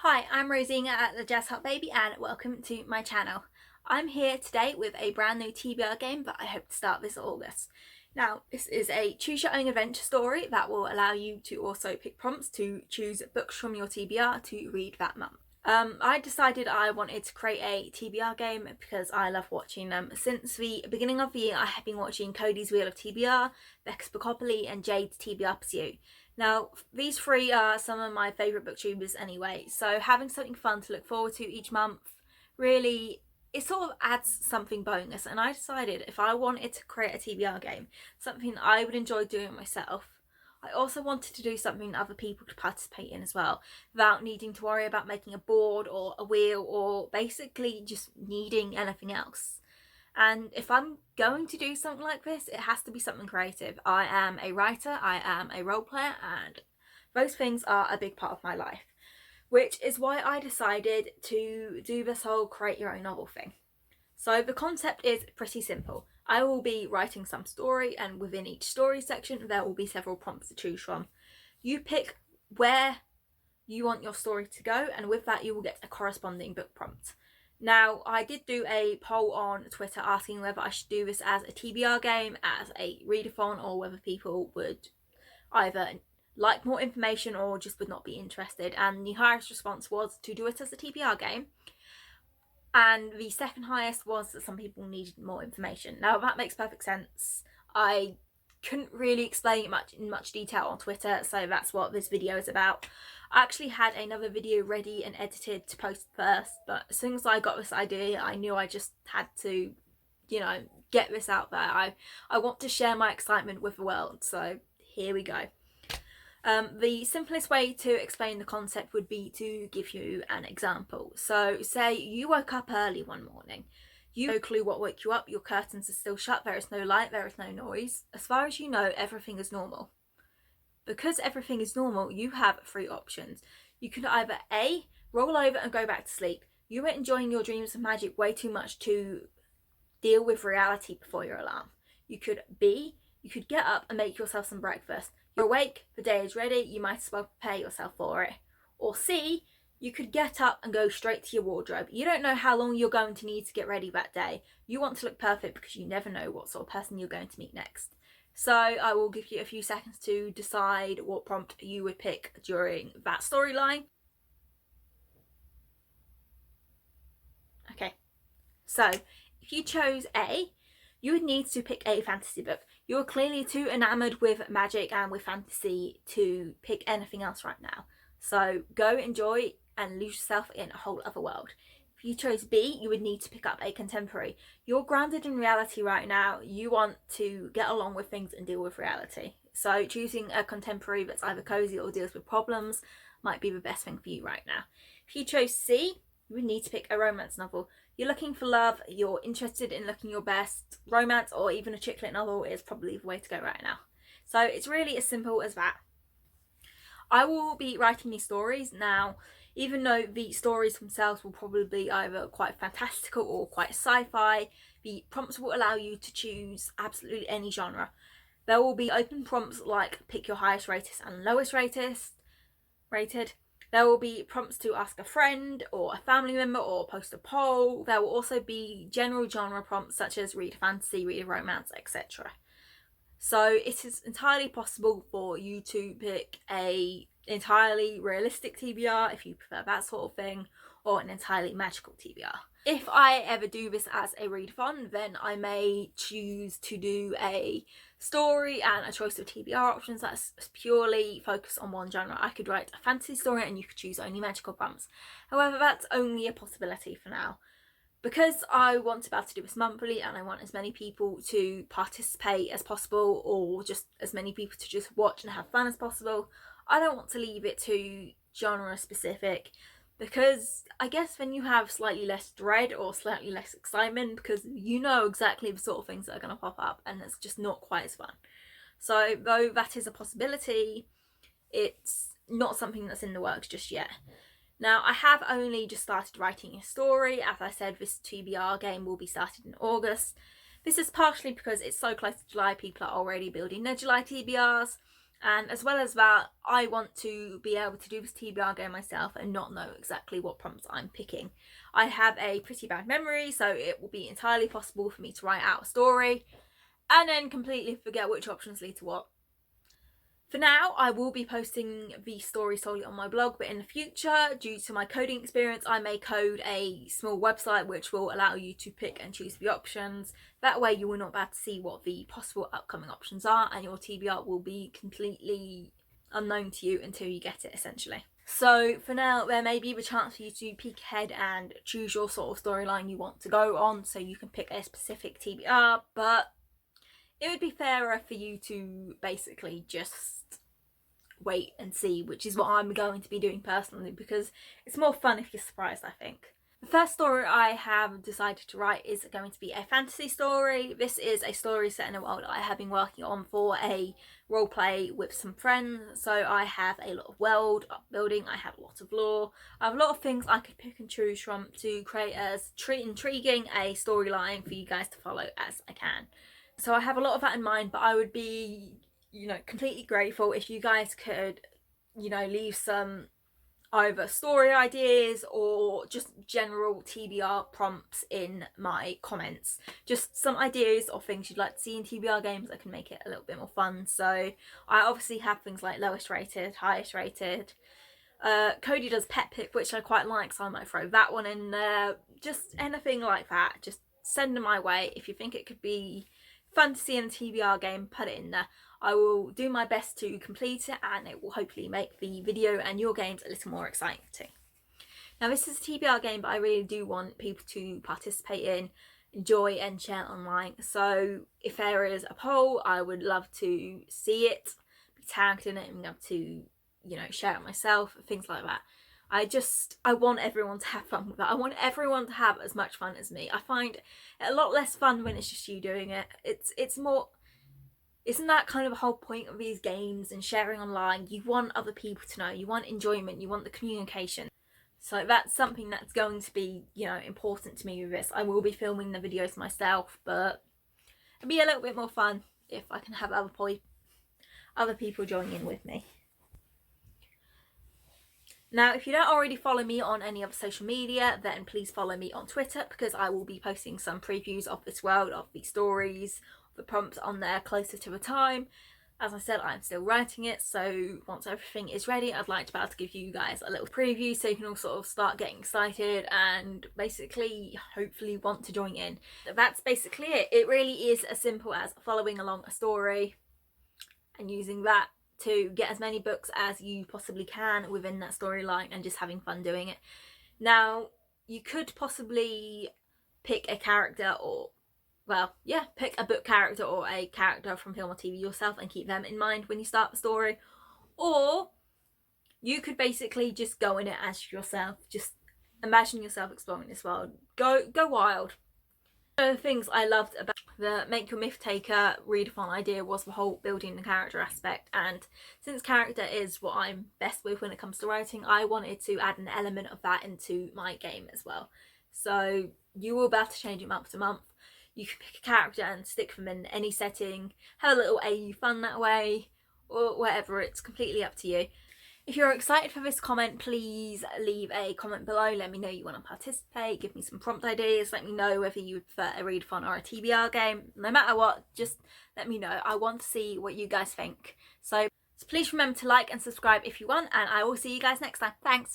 Hi, I'm Rosina at the Jazz Hot Baby and welcome to my channel. I'm here today with a brand new TBR game that I hope to start this August. Now, this is a choose your own adventure story that will allow you to also pick prompts to choose books from your TBR to read that month. I decided I wanted to create a TBR game because I love watching them. Since the beginning of the year, I have been watching Codie's Wheel of TBR, Becca's Bookopoly and Jade's TBR Pursuit. Now, these three are some of my favourite booktubers anyway, so having something fun to look forward to each month really, it sort of adds something bonus. And I decided if I wanted to create a TBR game, something I would enjoy doing myself, I also wanted to do something other people could participate in as well, without needing to worry about making a board or a wheel or basically just needing anything else. And if I'm going to do something like this, it has to be something creative. I am a writer, I am a role player, and those things are a big part of my life, which is why I decided to do this whole create your own novel thing. So the concept is pretty simple. I will be writing some story, and within each story section there will be several prompts to choose from. You pick where you want your story to go, and with that you will get a corresponding book prompt. Now, I did do a poll on Twitter asking whether I should do this as a TBR game, as a readathon, or whether people would either like more information or just would not be interested, and the highest response was to do it as a TBR game, and the second highest was that some people needed more information. Now, that makes perfect sense. I couldn't really explain it in much detail on Twitter, so that's what this video is about. I actually had another video ready and edited to post first, but as soon as I got this idea, I knew I just had to, get this out there. I want to share my excitement with the world, so here we go. The simplest way to explain the concept would be to give you an example. So say you woke up early one morning. You have no clue what woke you up, your curtains are still shut, there is no light, there is no noise. As far as you know, everything is normal. Because everything is normal, you have three options. You could either A, roll over and go back to sleep. You were enjoying your dreams of magic way too much to deal with reality before your alarm. You could B, you could get up and make yourself some breakfast. You're awake, the day is ready, you might as well prepare yourself for it. Or C, you could get up and go straight to your wardrobe. You don't know how long you're going to need to get ready that day. You want to look perfect because you never know what sort of person you're going to meet next. So I will give you a few seconds to decide what prompt you would pick during that storyline. Okay, so if you chose A, you would need to pick a fantasy book. You're clearly too enamoured with magic and with fantasy to pick anything else right now. So go enjoy and lose yourself in a whole other world. If you chose B, you would need to pick up a contemporary. You're grounded in reality right now. You want to get along with things and deal with reality. So choosing a contemporary that's either cozy or deals with problems might be the best thing for you right now. If you chose C, you would need to pick a romance novel. You're looking for love, you're interested in looking your best. Romance or even a chick lit novel is probably the way to go right now. So it's really as simple as that. I will be writing these stories now. Even though the stories themselves will probably be either quite fantastical or quite sci-fi, the prompts will allow you to choose absolutely any genre. There will be open prompts like pick your highest rated and lowest rated. There will be prompts to ask a friend or a family member or post a poll. There will also be general genre prompts such as read a fantasy, read a romance, etc. So it is entirely possible for you to pick a entirely realistic TBR if you prefer that sort of thing, or an entirely magical TBR. If I ever do this as a readathon, then I may choose to do a story and a choice of TBR options that's purely focused on one genre. I could write a fantasy story and you could choose only magical prompts. However, that's only a possibility for now. Because I want to be able to do this monthly and I want as many people to participate as possible, or just as many people to just watch and have fun as possible, I don't want to leave it too genre specific, because I guess then you have slightly less dread or slightly less excitement because you know exactly the sort of things that are going to pop up, and it's just not quite as fun. So though that is a possibility, it's not something that's in the works just yet. Now, I have only just started writing a story. As I said, this TBR game will be started in August. This is partially because it's so close to July, people are already building their July TBRs, And as well as that, I want to be able to do this TBR game myself and not know exactly what prompts I'm picking. I have a pretty bad memory, so it will be entirely possible for me to write out a story and then completely forget which options lead to what. For now, I will be posting the story solely on my blog, but in the future, due to my coding experience, I may code a small website which will allow you to pick and choose the options. That way you will not be able to see what the possible upcoming options are, and your TBR will be completely unknown to you until you get it, essentially. So for now, there may be the chance for you to peek ahead and choose your sort of storyline you want to go on, so you can pick a specific TBR, but it would be fairer for you to basically just wait and see, which is what I'm going to be doing personally, because it's more fun if you're surprised, I think. The first story I have decided to write is going to be a fantasy story. This is a story set in a world I have been working on for a roleplay with some friends. So I have a lot of world building, I have a lot of lore, I have a lot of things I could pick and choose from to create as intriguing a storyline for you guys to follow as I can. So I have a lot of that in mind, but I would be, completely grateful if you guys could, leave some either story ideas or just general TBR prompts in my comments. Just some ideas of things you'd like to see in TBR games that can make it a little bit more fun. So I obviously have things like lowest rated, highest rated. Codie does pet pick, which I quite like, so I might throw that one in there. Just anything like that, just send them my way. If you think it could be fun to see in a TBR game, put it in there. I will do my best to complete it, and it will hopefully make the video and your games a little more exciting too. Now this is a TBR game, but I really do want people to participate in, enjoy and share online. So if there is a poll, I would love to see it, be tagged in it, and be able to, share it myself, things like that. I want everyone to have fun with that. I want everyone to have as much fun as me. I find it a lot less fun when it's just you doing it. It's more, isn't that kind of the whole point of these games and sharing online? You want other people to know, you want enjoyment, you want the communication. So that's something that's going to be, important to me with this. I will be filming the videos myself, but it'll be a little bit more fun if I can have other people join in with me. Now, if you don't already follow me on any other social media, then please follow me on Twitter, because I will be posting some previews of this world, of the stories, the prompts on there closer to the time. As I said, I'm still writing it, so once everything is ready, I'd like to be able to give you guys a little preview so you can all sort of start getting excited and basically hopefully want to join in. That's basically it. It really is as simple as following along a story and using that to get as many books as you possibly can within that storyline and just having fun doing it. Now, you could possibly pick a character pick a book character or a character from film or TV yourself and keep them in mind when you start the story. Or you could basically just go in it as yourself. Just imagine yourself exploring this world. Go wild. One of the things I loved about the Make Your Mythtaker readathon idea was the whole building the character aspect, and since character is what I'm best with when it comes to writing, I wanted to add an element of that into my game as well. So you will be able to change it month to month. You can pick a character and stick them in any setting, have a little AU fun that way, or whatever. It's completely up to you. If you're excited for this comment, please leave a comment below. Let me know you want to participate, give me some prompt ideas, let me know whether you would prefer a readathon or a TBR game. No matter what, just let me know. I want to see what you guys think. So please remember to like and subscribe if you want, and I will see you guys next time. Thanks!